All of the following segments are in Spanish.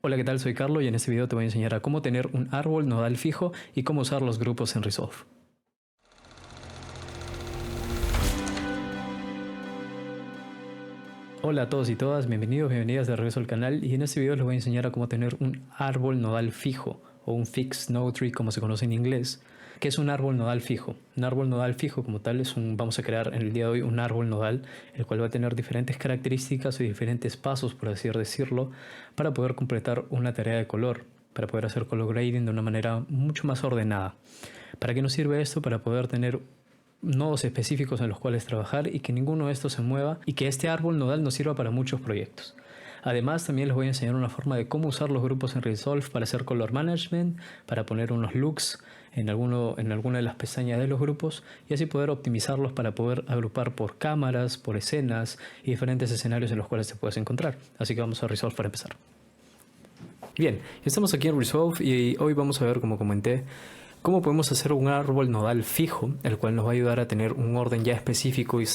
Hola, ¿qué tal? Soy Carlos y en este video te voy a enseñar a cómo tener un árbol nodal fijo y cómo usar los grupos en Resolve. Hola a todos y todas, bienvenidos, bienvenidas de regreso al canal y en este video les voy a enseñar a cómo tener un árbol nodal fijo o un fixed node tree como se conoce en inglés. ¿Qué es un árbol nodal fijo? Un árbol nodal fijo como tal vamos a crear en el día de hoy un árbol nodal el cual va a tener diferentes características y diferentes pasos, por así decirlo, para poder completar una tarea de color, para poder hacer color grading de una manera mucho más ordenada. ¿Para qué nos sirve esto? Para poder tener nodos específicos en los cuales trabajar y que ninguno de estos se mueva y que este árbol nodal nos sirva para muchos proyectos. Además, también les voy a enseñar una forma de cómo usar los grupos en Resolve para hacer color management, para poner unos looks en alguna de las pestañas de los grupos y así poder optimizarlos para poder agrupar por cámaras, por escenas y diferentes escenarios en los cuales te puedes encontrar. Así que vamos a Resolve para empezar. Bien, estamos aquí en Resolve y hoy vamos a ver, como comenté, cómo podemos hacer un árbol nodal fijo, el cual nos va a ayudar a tener un orden ya específico y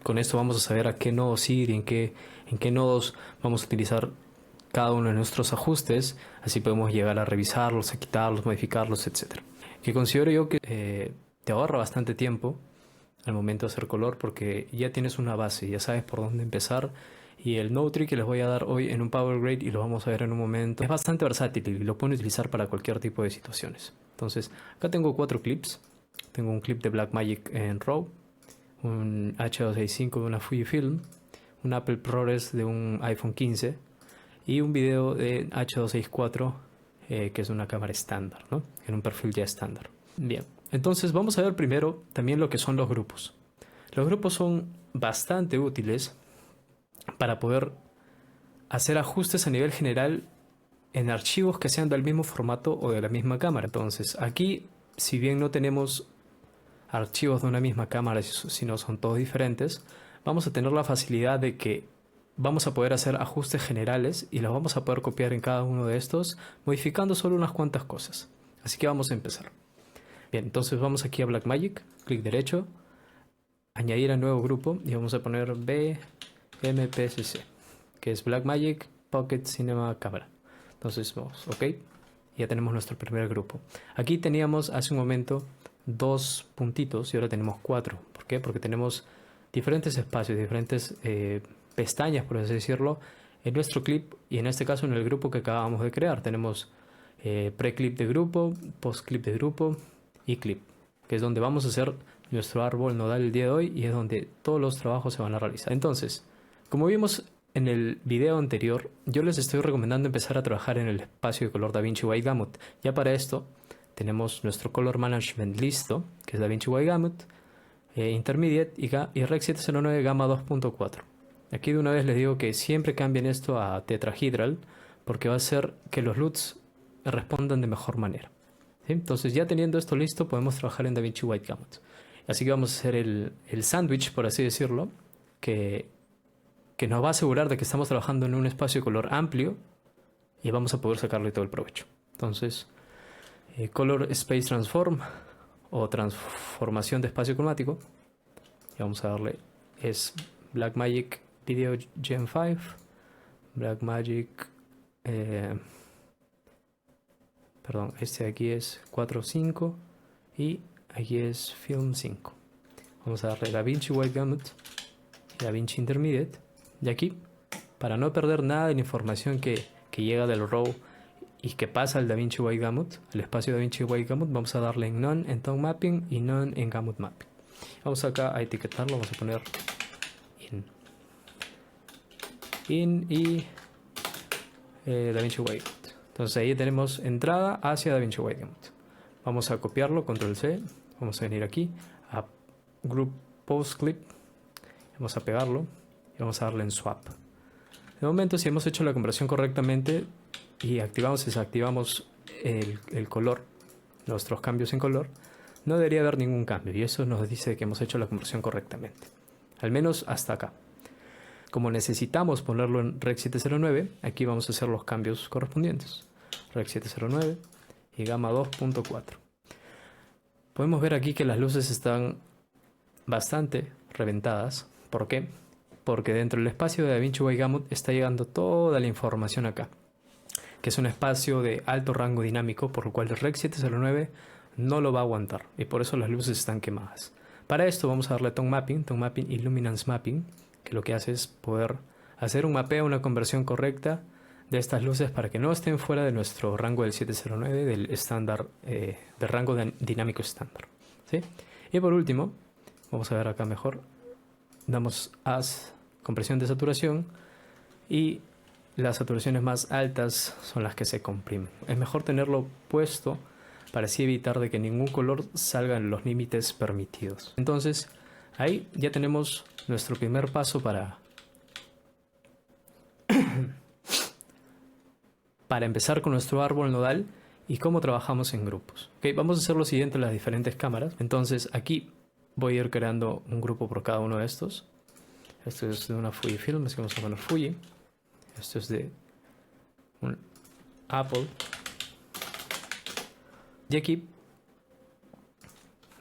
con esto vamos a saber a qué nodos ir y en qué nodos vamos a utilizar cada uno de nuestros ajustes, así podemos llegar a revisarlos, a quitarlos, modificarlos, etc. Que considero yo que te ahorra bastante tiempo al momento de hacer color porque ya tienes una base, ya sabes por dónde empezar. Y el node tree que les voy a dar hoy en un Power Grade y lo vamos a ver en un momento es bastante versátil y lo pueden utilizar para cualquier tipo de situaciones. Entonces, acá tengo 4 clips. Tengo un clip de Blackmagic en RAW, un H265 de una Fujifilm, un Apple ProRes de un iPhone 15 y un video de H264 que es una cámara estándar, ¿no? En un perfil ya estándar. Bien, entonces vamos a ver primero también lo que son los grupos. Los grupos son bastante útiles para poder hacer ajustes a nivel general en archivos que sean del mismo formato o de la misma cámara. Entonces aquí, si bien no tenemos archivos de una misma cámara, sino son todos diferentes, vamos a tener la facilidad de que vamos a poder hacer ajustes generales y los vamos a poder copiar en cada uno de estos, modificando solo unas cuantas cosas. Así que vamos a empezar. Bien, entonces vamos aquí a Blackmagic, clic derecho, añadir a nuevo grupo y vamos a poner BMPCC, que es Blackmagic Pocket Cinema Camera. Entonces vamos, ok, ya tenemos nuestro primer grupo. Aquí teníamos hace un momento 2 puntitos y ahora tenemos 4. ¿Por qué? Porque tenemos diferentes espacios, diferentes pestañas, por así decirlo, en nuestro clip y en este caso en el grupo que acabamos de crear. Tenemos pre-clip de grupo, post-clip de grupo y clip, que es donde vamos a hacer nuestro árbol nodal el día de hoy y es donde todos los trabajos se van a realizar. Entonces, como vimos en el video anterior, yo les estoy recomendando empezar a trabajar en el espacio de color DaVinci White Gamut. Ya para esto tenemos nuestro color management listo, que es DaVinci White Gamut, Intermediate y Rec 709 Gamma 2.4. Aquí de una vez les digo que siempre cambien esto a tetrahedral porque va a hacer que los LUTs respondan de mejor manera. ¿Sí? Entonces ya teniendo esto listo podemos trabajar en DaVinci White Gamut. Así que vamos a hacer el sándwich, por así decirlo, que nos va a asegurar de que estamos trabajando en un espacio de color amplio y vamos a poder sacarle todo el provecho. Entonces, Color Space Transform o transformación de espacio cromático. Y vamos a darle, es Blackmagic Video Gen 5, Blackmagic, perdón, este de aquí es 4.5 y aquí es Film 5. Vamos a darle DaVinci White Gamut y DaVinci Intermediate. Y aquí, para no perder nada de la información que llega del RAW y que pasa al DaVinci White Gamut, el espacio DaVinci White Gamut, vamos a darle en None en Tone Mapping y None en Gamut Mapping. Vamos acá a etiquetarlo, vamos a poner in y DaVinci White Gamut. Entonces ahí tenemos entrada hacia DaVinci White Gamut. Vamos a copiarlo, Control C, vamos a venir aquí a Group Post Clip, vamos a pegarlo y vamos a darle en Swap. De momento, si hemos hecho la conversión correctamente y activamos y desactivamos el color, nuestros cambios en color, no debería haber ningún cambio y eso nos dice que hemos hecho la conversión correctamente, al menos hasta acá. Como necesitamos ponerlo en Rec 709, aquí vamos a hacer los cambios correspondientes. Rec 709 y Gamma 2.4. Podemos ver aquí que las luces están bastante reventadas. ¿Por qué? Porque dentro del espacio de DaVinci White Gamut está llegando toda la información acá. que es un espacio de alto rango dinámico, por lo cual el Rec 709 no lo va a aguantar y por eso las luces están quemadas. Para esto vamos a darle Tone Mapping y Luminance Mapping, que lo que hace es poder hacer un mapeo, una conversión correcta de estas luces para que no estén fuera de nuestro rango del 709, del estándar, del rango dinámico estándar, ¿sí? Y por último, vamos a ver acá mejor, damos As, compresión de saturación, y las saturaciones más altas son las que se comprimen. Es mejor tenerlo puesto para así evitar de que ningún color salga en los límites permitidos. Entonces, ahí ya tenemos nuestro primer paso para empezar con nuestro árbol nodal y cómo trabajamos en grupos. Okay, vamos a hacer lo siguiente en las diferentes cámaras. Entonces, aquí voy a ir creando un grupo por cada uno de estos. Esto es de una Fujifilm, así que vamos a poner Fuji. Esto es de un Apple. Y aquí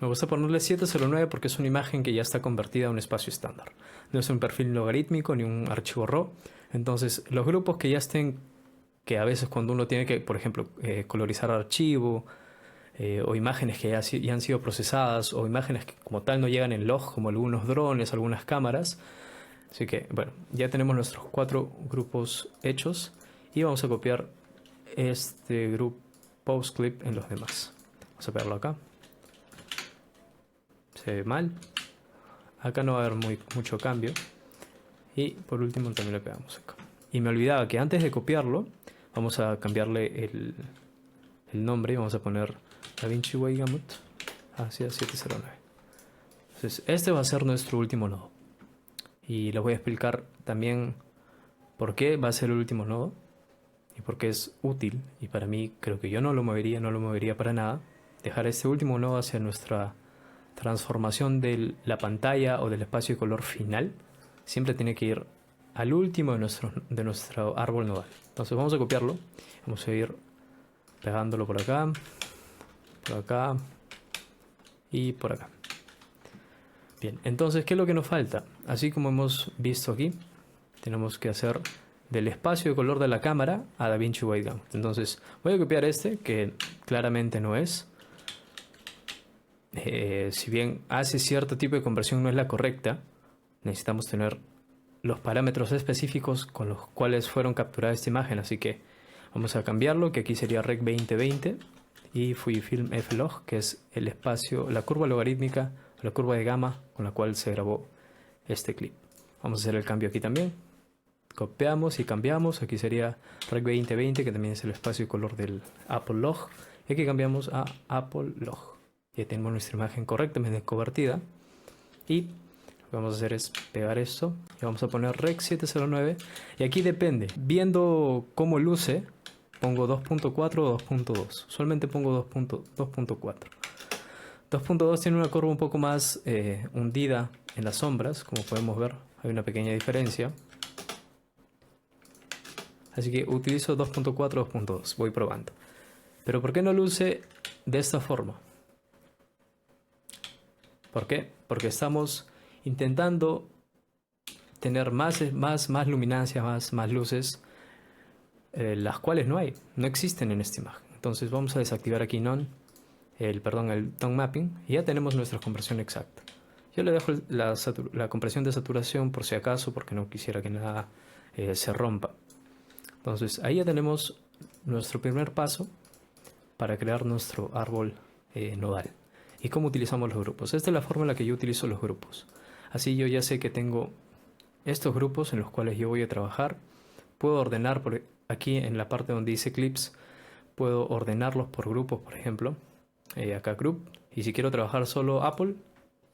me gusta ponerle 709 porque es una imagen que ya está convertida a un espacio estándar. No es un perfil logarítmico ni un archivo RAW. Entonces, los grupos que ya estén, que a veces cuando uno tiene que, por ejemplo, colorizar archivo, o imágenes que ya han sido procesadas, o imágenes que como tal no llegan en log, como algunos drones, algunas cámaras. Así que, bueno, ya tenemos nuestros 4 grupos hechos y vamos a copiar este grupo post clip en los demás. Vamos a pegarlo acá. Se ve mal. Acá no va a haber mucho cambio. Y por último también le pegamos acá. Y me olvidaba que antes de copiarlo, vamos a cambiarle el nombre y vamos a poner DaVinci Wave Gamut hacia 709. Entonces, este va a ser nuestro último nodo. Y les voy a explicar también por qué va a ser el último nodo y por qué es útil. Y para mí, creo que yo no lo movería para nada. Dejar este último nodo hacia nuestra transformación de la pantalla o del espacio de color final. Siempre tiene que ir al último de nuestro árbol nodal. Entonces vamos a copiarlo. Vamos a ir pegándolo por acá y por acá. Bien, entonces, ¿qué es lo que nos falta? Así como hemos visto aquí, tenemos que hacer del espacio de color de la cámara a DaVinci Wave Gamut. Entonces, voy a copiar este, que claramente no es. Si bien hace cierto tipo de conversión, no es la correcta. Necesitamos tener los parámetros específicos con los cuales fueron capturadas esta imagen. Así que vamos a cambiarlo, que aquí sería Rec 2020 y Fujifilm F-Log, que es el espacio, la curva logarítmica, la curva de gamma con la cual se grabó este clip. Vamos a hacer el cambio aquí también. Copiamos y cambiamos. Aquí sería Rec 2020, que también es el espacio de color del Apple Log. Y aquí cambiamos a Apple Log. Ya tenemos nuestra imagen correctamente convertida. Y lo que vamos a hacer es pegar esto. Y vamos a poner Rec 709. Y aquí depende. Viendo cómo luce, pongo 2.4 o 2.2. Usualmente pongo 2.4. 2.2 tiene una curva un poco más hundida en las sombras. Como podemos ver, hay una pequeña diferencia. Así que utilizo 2.4, 2.2. Voy probando. Pero ¿por qué no luce de esta forma? ¿Por qué? Porque estamos intentando tener más luminancia, más luces, las cuales no existen en esta imagen. Entonces vamos a desactivar aquí el Tone Mapping y ya tenemos nuestra conversión exacta. Yo le dejo la compresión de saturación por si acaso, porque no quisiera que nada se rompa. Entonces ahí ya tenemos nuestro primer paso para crear nuestro árbol nodal. ¿Y cómo utilizamos los grupos? Esta es la forma en la que yo utilizo los grupos. Así yo ya sé que tengo estos grupos en los cuales yo voy a trabajar. Puedo ordenar por aquí en la parte donde dice clips, puedo ordenarlos por grupos, por ejemplo. Acá group. Y si quiero trabajar solo Apple,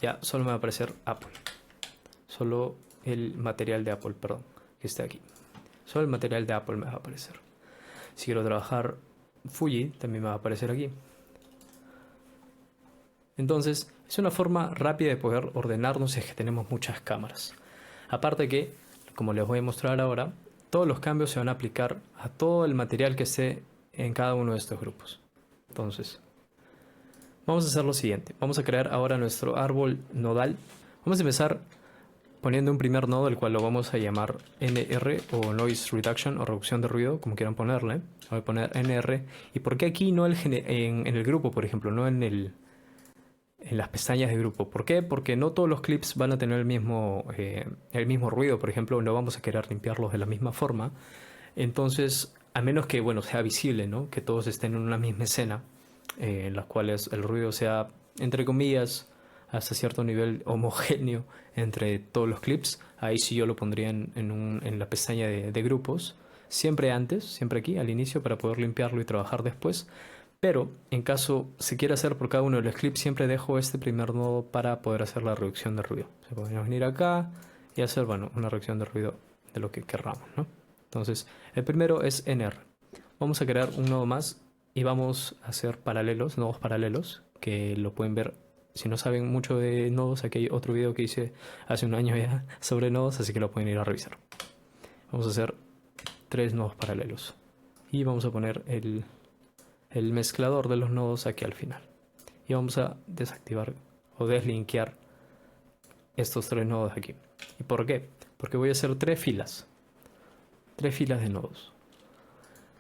ya solo me va a aparecer Apple. Solo el material de Apple, perdón, que está aquí. Solo el material de Apple me va a aparecer. Si quiero trabajar Fuji, también me va a aparecer aquí. Entonces, es una forma rápida de poder ordenarnos si es que tenemos muchas cámaras. Aparte que, como les voy a mostrar ahora, todos los cambios se van a aplicar a todo el material que esté en cada uno de estos grupos. Entonces, vamos a hacer lo siguiente. Vamos a crear ahora nuestro árbol nodal. Vamos a empezar poniendo un primer nodo, el cual lo vamos a llamar NR o Noise Reduction o reducción de ruido, como quieran ponerle. Voy a poner NR. ¿Y por qué aquí no en el grupo, por ejemplo, no en las pestañas de grupo? ¿Por qué? Porque no todos los clips van a tener el mismo ruido, por ejemplo, no vamos a querer limpiarlos de la misma forma. Entonces, a menos que, bueno, sea visible, ¿no? Que todos estén en una misma escena, en las cuales el ruido sea, entre comillas, hasta cierto nivel homogéneo entre todos los clips. Ahí sí yo lo pondría en la pestaña de grupos, siempre antes, siempre aquí, al inicio, para poder limpiarlo y trabajar después. Pero en caso se quiera hacer por cada uno de los clips, siempre dejo este primer nodo para poder hacer la reducción de ruido. Se podría venir acá y hacer, bueno, una reducción de ruido de lo que querramos, ¿no? Entonces, el primero es NR. Vamos a crear un nodo más y vamos a hacer paralelos, nodos paralelos, que lo pueden ver. Si no saben mucho de nodos, aquí hay otro video que hice hace un año ya sobre nodos, así que lo pueden ir a revisar. Vamos a hacer 3 nodos paralelos y vamos a poner el mezclador de los nodos aquí al final. Y vamos a desactivar o deslinkear estos 3 nodos aquí. ¿Y por qué? Porque voy a hacer 3 filas. 3 filas de nodos.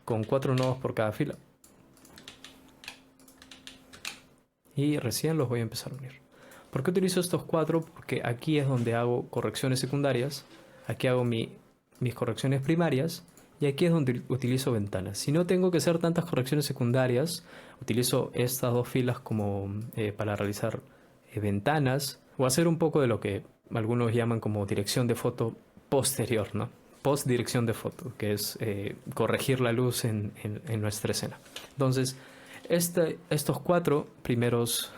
Con 4 nodos por cada fila. Y recién los voy a empezar a unir. ¿Por qué utilizo estos 4? Porque aquí es donde hago correcciones secundarias. Aquí hago mis correcciones primarias. Y aquí es donde utilizo ventanas. Si no tengo que hacer tantas correcciones secundarias, utilizo estas 2 filas como para realizar ventanas o hacer un poco de lo que algunos llaman como dirección de foto posterior, ¿no? Post dirección de foto, que es corregir la luz en nuestra escena. Entonces, estos 4 primeros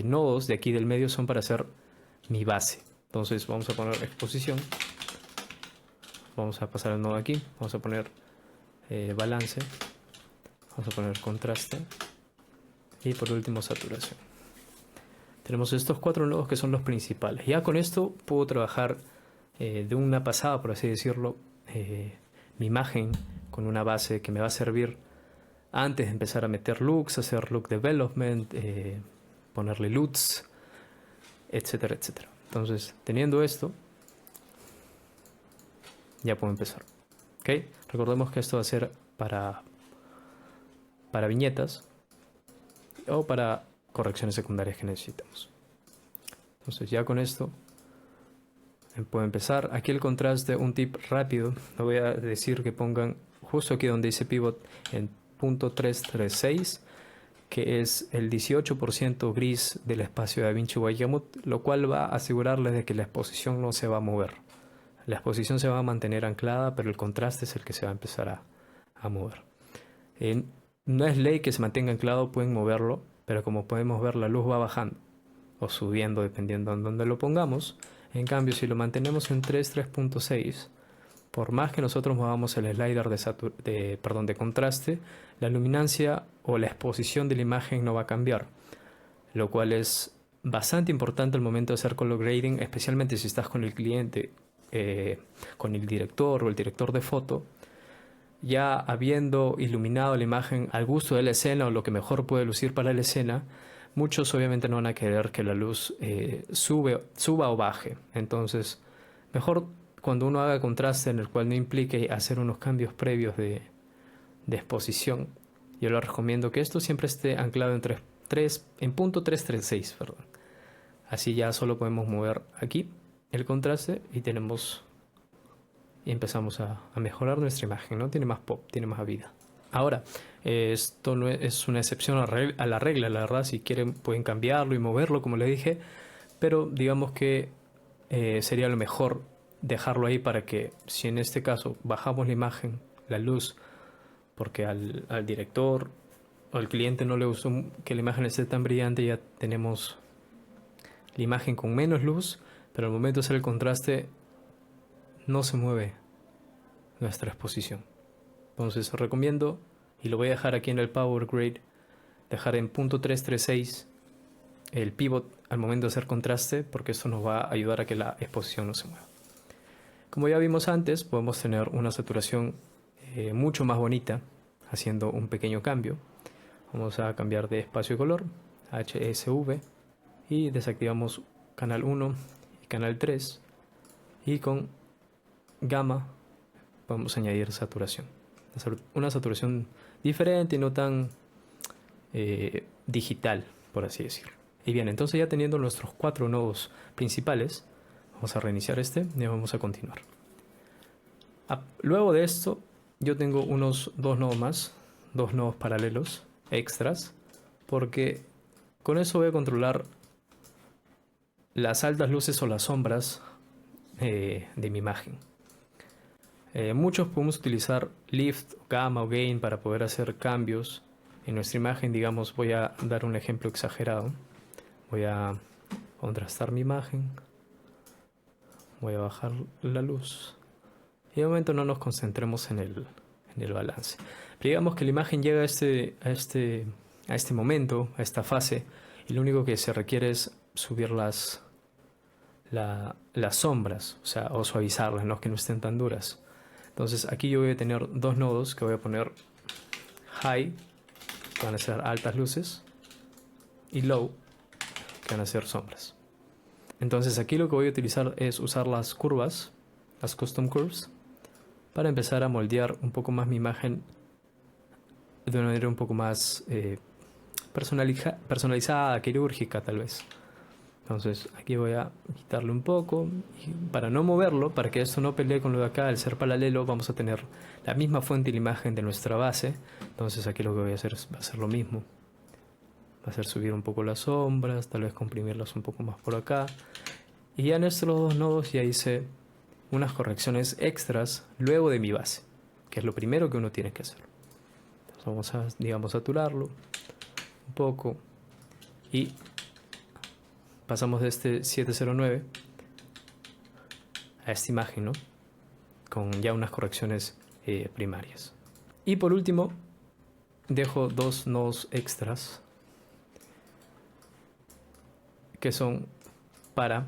nodos de aquí del medio son para hacer mi base. Entonces vamos a poner exposición. Vamos a pasar el nodo aquí, vamos a poner balance, vamos a poner contraste y por último saturación. Tenemos estos 4 nodos que son los principales. Ya con esto puedo trabajar de una pasada, por así decirlo, mi imagen con una base que me va a servir antes de empezar a meter looks, hacer look development, ponerle LUTs, etcétera, etcétera. Entonces, teniendo esto, ya puedo empezar. ¿Ok? Recordemos que esto va a ser para viñetas o para correcciones secundarias que necesitamos. Entonces ya con esto puedo empezar. Aquí el contraste, un tip rápido, le voy a decir que pongan justo aquí donde dice pivot en .336, que es el 18% gris del espacio de DaVinci Wayamut, lo cual va a asegurarles de que la exposición no se va a mover. La exposición se va a mantener anclada, pero el contraste es el que se va a empezar a mover. No es ley que se mantenga anclado, pueden moverlo, pero como podemos ver la luz va bajando o subiendo dependiendo en dónde lo pongamos. En cambio, si lo mantenemos en 3.6, por más que nosotros movamos el slider de contraste, la luminancia o la exposición de la imagen no va a cambiar, lo cual es bastante importante al momento de hacer color grading, especialmente si estás con el cliente, con el director o el director de foto, ya habiendo iluminado la imagen al gusto de la escena o lo que mejor puede lucir para la escena. Muchos obviamente no van a querer que la luz suba o baje. Entonces, mejor cuando uno haga contraste en el cual no implique hacer unos cambios previos de exposición, yo les recomiendo que esto siempre esté anclado en .336, perdón. Así ya solo podemos mover aquí el contraste y empezamos a mejorar nuestra imagen, ¿no? Tiene más pop, tiene más vida. Ahora, esto no es una excepción a la regla, la verdad. Si quieren pueden cambiarlo y moverlo, como les dije, pero digamos que sería lo mejor dejarlo ahí para que, si en este caso bajamos la imagen, la luz, porque al director o al cliente no le gustó que la imagen esté tan brillante, ya tenemos la imagen con menos luz, pero al momento de hacer el contraste no se mueve nuestra exposición. Entonces recomiendo, y lo voy a dejar aquí en el Power Grade, dejar en .336 el pivot al momento de hacer contraste, porque eso nos va a ayudar a que la exposición no se mueva. Como ya vimos antes, podemos tener una saturación mucho más bonita haciendo un pequeño cambio. Vamos a cambiar de espacio y color, HSV, y desactivamos canal 1 y canal 3 Y con gamma podemos añadir saturación. Una saturación diferente y no tan digital, por así decirlo. Y bien, entonces ya teniendo nuestros 4 nodos principales, vamos a reiniciar este y vamos a continuar. Luego de esto, yo tengo unos 2 nodos más, 2 nodos paralelos extras, porque con eso voy a controlar las altas luces o las sombras de mi imagen. Muchos podemos utilizar lift, gamma o gain para poder hacer cambios en nuestra imagen. Digamos, voy a dar un ejemplo exagerado. Voy a contrastar mi imagen. Voy a bajar la luz. Y de momento no nos concentremos en el balance. Pero digamos que la imagen llega a este momento, a esta fase, y lo único que se requiere es subir las sombras, o suavizarlas, ¿no? Que no estén tan duras. Entonces aquí yo voy a tener 2 nodos que voy a poner high, que van a ser altas luces, y low, que van a ser sombras. Entonces aquí lo que voy a utilizar es usar las curvas, las custom curves, para empezar a moldear un poco más mi imagen de una manera un poco más personalizada, quirúrgica tal vez. Entonces aquí voy a quitarle un poco y para no moverlo, para que esto no pelee con lo de acá, al ser paralelo vamos a tener la misma fuente y la imagen de nuestra base. Entonces aquí lo que voy a hacer va a ser lo mismo. Va a ser subir un poco las sombras, tal vez comprimirlas un poco más por acá. Y ya en estos 2 nodos ya hice unas correcciones extras luego de mi base, que es lo primero que uno tiene que hacer. Entonces vamos a, digamos, saturarlo un poco y pasamos de este 709 a esta imagen, ¿no? Con ya unas correcciones primarias. Y por último, dejo 2 nodos extras que son para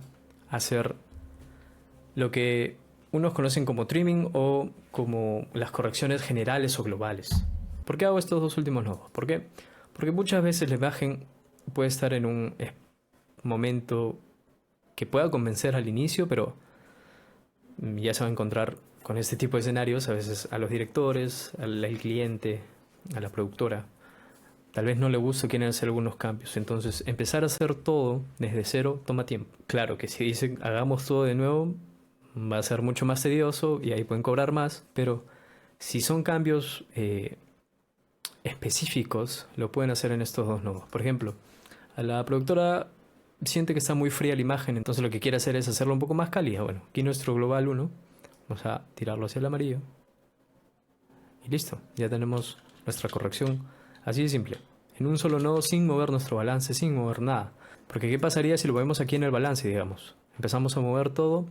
hacer lo que unos conocen como trimming o como las correcciones generales o globales. ¿Por qué hago estos 2 últimos nodos? ¿Por qué? Porque muchas veces la imagen puede estar en un momento que pueda convencer al inicio, pero ya se va a encontrar con este tipo de escenarios, a veces a los directores, al cliente, a la productora. Tal vez no le guste, quieren hacer algunos cambios. Entonces, empezar a hacer todo desde cero toma tiempo. Claro que si dicen hagamos todo de nuevo, va a ser mucho más tedioso y ahí pueden cobrar más, pero si son cambios específicos, lo pueden hacer en estos 2 nodos. Por ejemplo, a la productora siente que está muy fría la imagen, entonces lo que quiere hacer es hacerlo un poco más cálida. Bueno, aquí nuestro global 1, vamos a tirarlo hacia el amarillo. Y listo, ya tenemos nuestra corrección. Así de simple, en un solo nodo sin mover nuestro balance, sin mover nada. Porque ¿qué pasaría si lo vemos aquí en el balance, digamos? Empezamos a mover todo,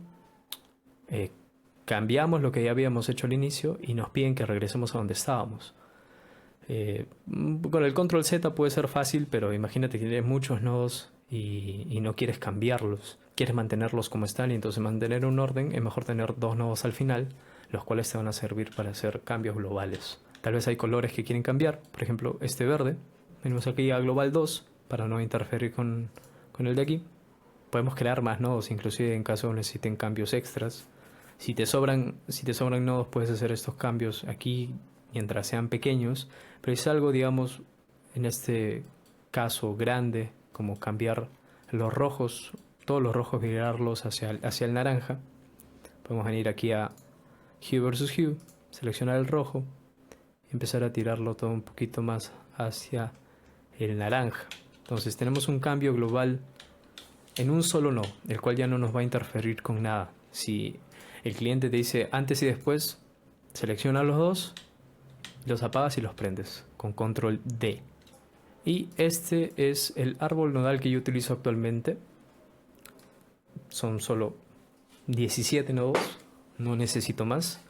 cambiamos lo que ya habíamos hecho al inicio y nos piden que regresemos a donde estábamos. Con el control Z puede ser fácil, pero imagínate que tienes muchos nodos y no quieres cambiarlos, quieres mantenerlos como están, y entonces mantener un orden es mejor tener 2 nodos al final, los cuales te van a servir para hacer cambios globales. Tal vez hay colores que quieren cambiar, por ejemplo este verde, venimos aquí a global 2 para no interferir con el de aquí. Podemos crear más nodos, inclusive en caso necesiten cambios extras. Si te sobran nodos, puedes hacer estos cambios aquí mientras sean pequeños, pero es algo, digamos, en este caso grande, como cambiar los rojos, todos los rojos, virarlos hacia el naranja. Podemos venir aquí a Hue versus Hue, seleccionar el rojo y empezar a tirarlo todo un poquito más hacia el naranja. Entonces tenemos un cambio global en un solo nodo, el cual ya no nos va a interferir con nada. Si el cliente te dice antes y después, selecciona los 2, los apagas y los prendes con control D. Y este es el árbol nodal que yo utilizo actualmente. Son solo 17 nodos, no necesito más.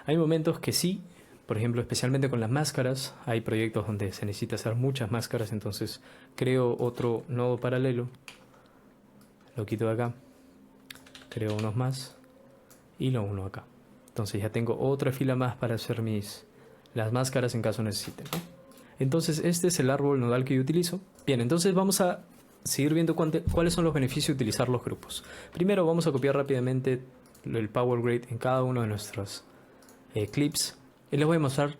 Hay momentos que sí, por ejemplo, especialmente con las máscaras. Hay proyectos donde se necesita hacer muchas máscaras, entonces creo otro nodo paralelo. Lo quito de acá, creo unos más y lo uno acá. Entonces ya tengo otra fila más para hacer las máscaras en caso necesiten, ¿no? Entonces este es el árbol nodal que yo utilizo. Bien, entonces vamos a seguir viendo cuáles son los beneficios de utilizar los grupos. Primero vamos a copiar rápidamente el Power Grid en cada uno de nuestros clips. Y les voy a mostrar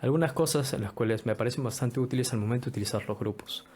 algunas cosas en las cuales me parecen bastante útiles al momento de utilizar los grupos.